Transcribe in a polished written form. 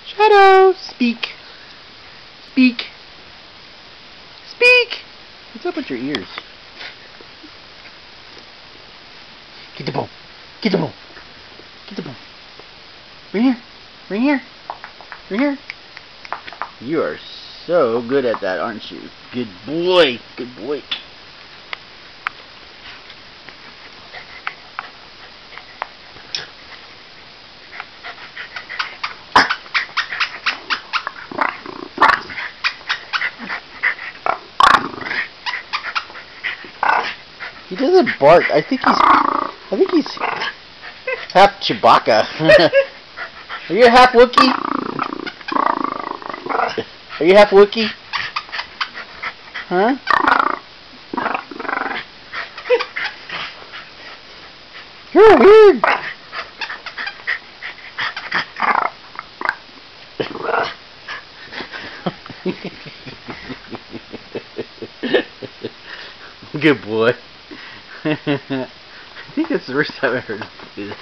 Shadow, speak. Speak. Speak. What's up with your ears? Get the bone. Get the bone. Get the bone. Right here. Right here. Right here. You are so good at that, aren't you? Good boy. Good boy. He doesn't bark. I think he's half Chewbacca. Are you half Wookiee? Are you half Wookiee? Huh? You're weird. Good boy. I think that's the first time I heard him do that.